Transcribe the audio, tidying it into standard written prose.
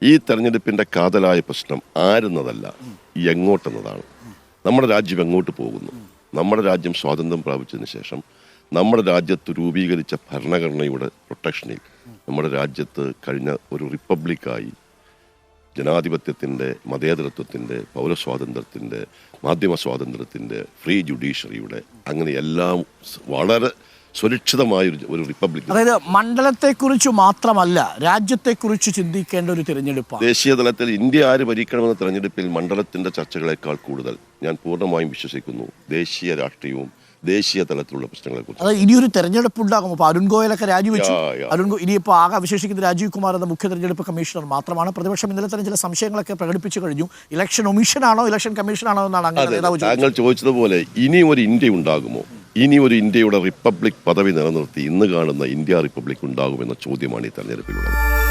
ഈ തെരഞ്ഞെടുപ്പിൻ്റെ കാതലായ പ്രശ്നം ആരെന്നതല്ല, എങ്ങോട്ടെന്നതാണ്. നമ്മുടെ രാജ്യം എങ്ങോട്ട് പോകുന്നു? നമ്മുടെ രാജ്യം സ്വാതന്ത്ര്യം പ്രാപിച്ചതിന് ശേഷം നമ്മുടെ രാജ്യത്ത് രൂപീകരിച്ച ഭരണഘടനയുടെ പ്രൊട്ടക്ഷനിൽ നമ്മുടെ രാജ്യത്ത് കഴിഞ്ഞ ഒരു റിപ്പബ്ലിക്കായി ജനാധിപത്യത്തിൻ്റെ, മതേതരത്വത്തിൻ്റെ, പൗരസ്വാതന്ത്ര്യത്തിൻ്റെ, മാധ്യമ സ്വാതന്ത്ര്യത്തിൻ്റെ, ഫ്രീ ജുഡീഷ്യറിയുടെ, അങ്ങനെ എല്ലാം വളരെ സുരക്ഷിതമായ ഒരു റിപ്പബ്ലിക്. അതായത് മണ്ഡലത്തെക്കുറിച്ച് മാത്രമല്ല, രാജ്യത്തെക്കുറിച്ച് ചിന്തിക്കേണ്ട ഒരു തിരഞ്ഞെടുപ്പാണ്. ദേശീയ തലത്തിൽ ഇന്ത്യ ആര് ഭരിക്കണമെന്ന തെരഞ്ഞെടുപ്പിൽ മണ്ഡലത്തിന്റെ ചർച്ചകളെക്കാൾ കൂടുതൽ ഞാൻ പൂർണ്ണമായും വിശ്വസിക്കുന്നു ദേശീയ രാഷ്ട്രീയവും ദേശീയ തലത്തിലുള്ള പ്രശ്നങ്ങളെ കുറിച്ച്. അതായത് ഇനിയൊരു തെരഞ്ഞെടുപ്പ് ഉണ്ടാകും. അപ്പോൾ അരുൺ ഗോയലൊക്കെ രാജിവെച്ചു. ഇനിയിപ്പോൾ ആകെ അവശേഷിക്കുന്ന രാജീവ് കുമാർ എന്ന മുഖ്യ തെരഞ്ഞെടുപ്പ് കമ്മീഷണർ മാത്രമാണ്. പ്രതിപക്ഷം ഇന്നലെ തന്നെ ചില സംശയങ്ങളൊക്കെ പ്രകടിപ്പിച്ചു കഴിഞ്ഞു. ഇലക്ഷൻ ഒമിഷനാണോ ഇലക്ഷൻ കമ്മീഷനാണോ എന്നാണ് അങ്ങനെ താങ്കൾ ചോദിച്ചതുപോലെ ഇനി ഒരു ഇന്ത്യ ഉണ്ടാകുമോ? ഇനി ഒരു ഇന്ത്യയുടെ റിപ്പബ്ലിക് പദവി നിലനിർത്തി ഇന്ന് കാണുന്ന ഇന്ത്യ റിപ്പബ്ലിക് ഉണ്ടാകുമെന്ന ചോദ്യമാണ് ഈ തെരഞ്ഞെടുപ്പിലുള്ളത്.